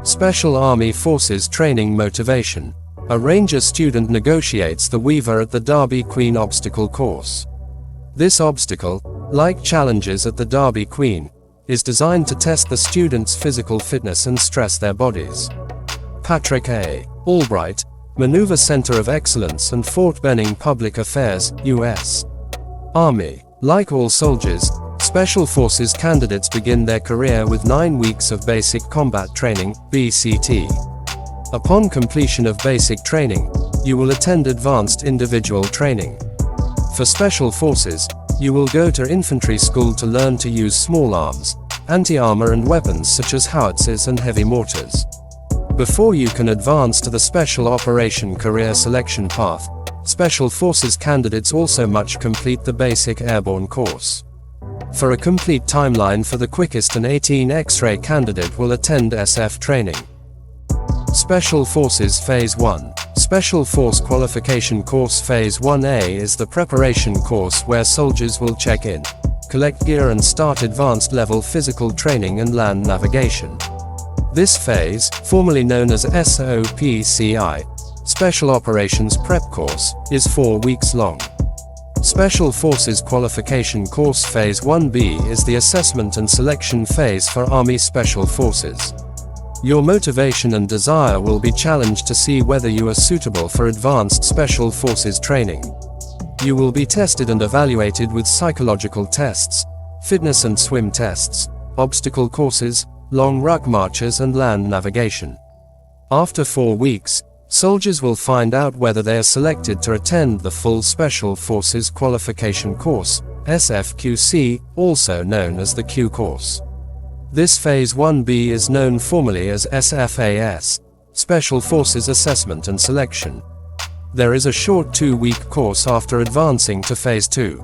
Special Army Forces Training Motivation. A Ranger student negotiates the Weaver at the Darby Queen obstacle course. This obstacle, like challenges at the Darby Queen, is designed to test the students' physical fitness and stress their bodies. Patrick A. Albright, Maneuver Center of Excellence and Fort Benning Public Affairs, U.S. Army. Like all soldiers, Special Forces candidates begin their career with 9 weeks of Basic Combat Training, BCT. Upon completion of basic training, you will attend Advanced Individual Training. For Special Forces, you will go to infantry school to learn to use small arms, anti-armor and weapons such as howitzers and heavy mortars. Before you can advance to the Special Operation Career Selection path, Special Forces candidates also must complete the Basic Airborne course. For a complete timeline for the quickest, an 18 X-ray candidate will attend SF training. Special Forces Phase 1. Special Force Qualification Course Phase 1A is the preparation course where soldiers will check in, collect gear and start advanced level physical training and land navigation. This phase, formerly known as SOPCI, Special Operations Prep Course, is 4 weeks long. Special Forces Qualification Course Phase 1B is the assessment and selection phase for Army Special Forces. Your motivation and desire will be challenged to see whether you are suitable for advanced Special Forces training. You will be tested and evaluated with psychological tests, fitness and swim tests, obstacle courses, long ruck marches and land navigation. After 4 weeks, soldiers will find out whether they are selected to attend the full Special Forces Qualification Course, SFQC, also known as the Q course. This Phase 1B is known formally as SFAS, Special Forces Assessment and Selection. There is a short 2-week course after advancing to Phase 2.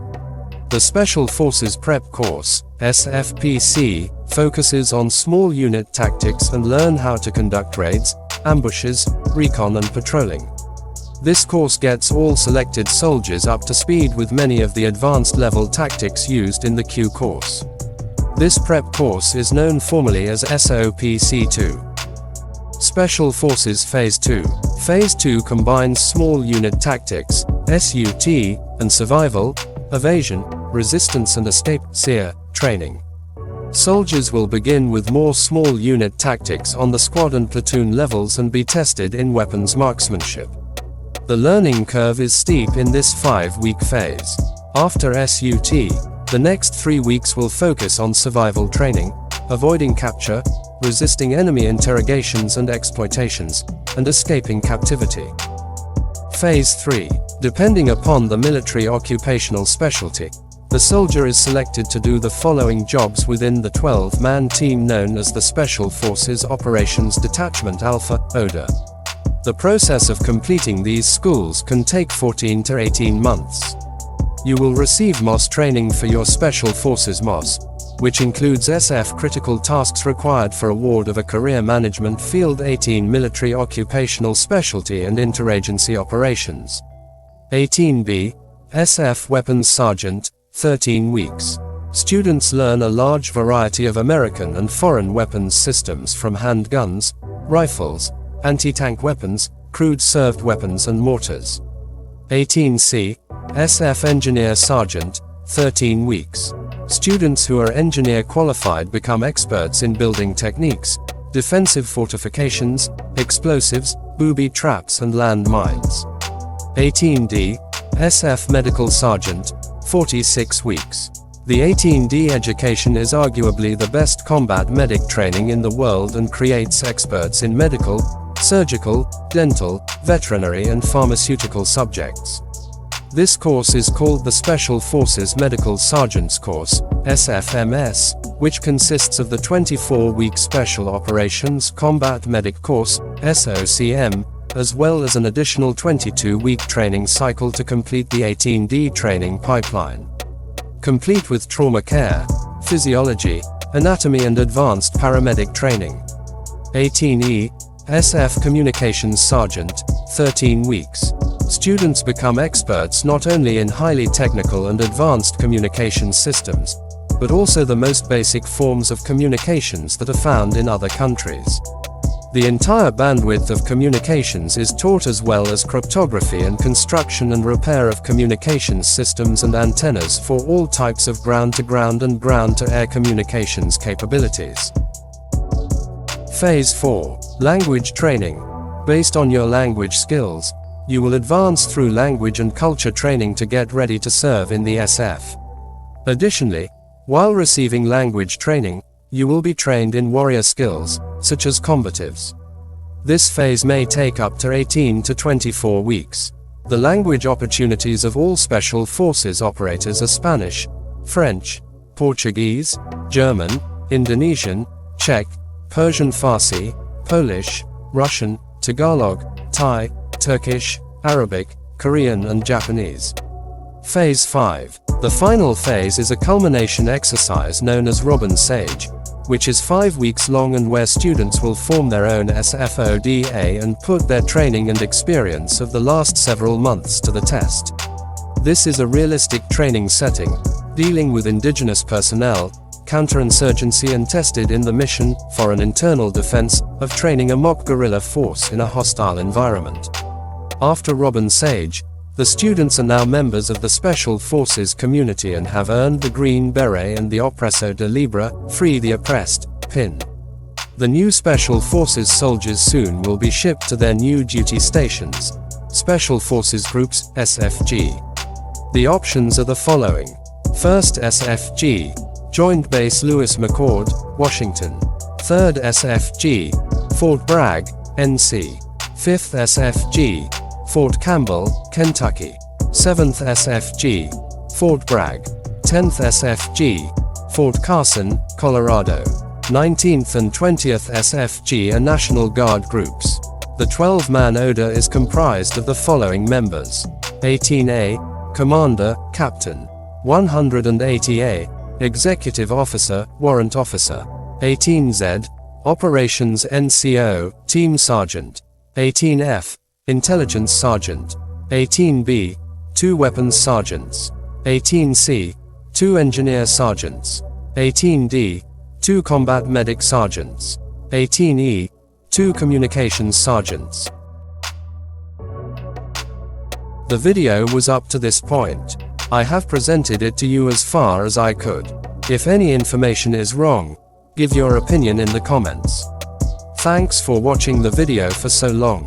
The Special Forces Prep Course, SFPC, focuses on small unit tactics and learn how to conduct raids, ambushes, recon and patrolling. This course gets all selected soldiers up to speed with many of the advanced level tactics used in the Q course. This prep course is known formally as SOPC2. Special Forces Phase 2. Phase 2 combines small unit tactics, SUT, and survival, evasion, resistance and escape, SEER, training. Soldiers will begin with more small unit tactics on the squad and platoon levels and be tested in weapons marksmanship. The learning curve is steep in this 5-week phase. After SUT, the next 3 weeks will focus on survival training, avoiding capture, resisting enemy interrogations and exploitations, and escaping captivity. Phase 3. Depending upon the military occupational specialty, the soldier is selected to do the following jobs within the 12-man team known as the Special Forces Operations Detachment Alpha, ODA. The process of completing these schools can take 14 to 18 months. You will receive MOS training for your Special Forces MOS, which includes SF critical tasks required for award of a Career Management Field 18 Military Occupational Specialty and Interagency Operations. 18B, SF Weapons Sergeant, 13 weeks. Students learn a large variety of American and foreign weapons systems from handguns, rifles, anti-tank weapons, crude-served weapons and mortars. 18C, SF Engineer Sergeant, 13 weeks. Students who are engineer qualified become experts in building techniques, defensive fortifications, explosives, booby traps and land mines. 18D, SF Medical Sergeant, 46 weeks. The 18D education is arguably the best combat medic training in the world and creates experts in medical, surgical, dental, veterinary and pharmaceutical subjects. This course is called the Special Forces Medical Sergeants Course, SFMS, which consists of the 24-week Special Operations Combat Medic Course, SOCM, as well as an additional 22-week training cycle to complete the 18D training pipeline. Complete with trauma care, physiology, anatomy and advanced paramedic training. 18E, SF Communications Sergeant, 13 weeks. Students become experts not only in highly technical and advanced communication systems, but also the most basic forms of communications that are found in other countries. The entire bandwidth of communications is taught, as well as cryptography and construction and repair of communications systems and antennas for all types of ground-to-ground and ground-to-air communications capabilities. Phase 4. Language training. Based on your language skills, you will advance through language and culture training to get ready to serve in the SF. Additionally, while receiving language training, you will be trained in warrior skills, such as combatives. This phase may take up to 18 to 24 weeks. The language opportunities of all Special Forces operators are Spanish, French, Portuguese, German, Indonesian, Czech, Persian Farsi, Polish, Russian, Tagalog, Thai, Turkish, Arabic, Korean and Japanese. Phase 5. The final phase is a culmination exercise known as Robin Sage, which is 5 weeks long and where students will form their own SFODA and put their training and experience of the last several months to the test. This is a realistic training setting, dealing with indigenous personnel, counterinsurgency and tested in the mission, for an internal defense, of training a mock guerrilla force in a hostile environment. After Robin Sage, the students are now members of the Special Forces community and have earned the Green Beret and the Opresso de Libre, Free the Oppressed, pin. The new Special Forces soldiers soon will be shipped to their new duty stations. Special Forces Groups, SFG. The options are the following. First SFG, Joint Base Lewis McChord, Washington. Third SFG, Fort Bragg, NC. Fifth SFG, Fort Campbell, Kentucky. 7th SFG, Fort Bragg. 10th SFG, Fort Carson, Colorado. 19th and 20th SFG are National Guard groups. The 12-man ODA is comprised of the following members. 18A, Commander, Captain. 180A, Executive Officer, Warrant Officer. 18Z, Operations NCO, Team Sergeant. 18F, Intelligence Sergeant. 18B, 2 Weapons Sergeants. 18C, 2 Engineer Sergeants. 18D, 2 Combat Medic Sergeants. 18E, 2 Communications Sergeants. The video was up to this point. I have presented it to you as far as I could. If any information is wrong, give your opinion in the comments. Thanks for watching the video for so long.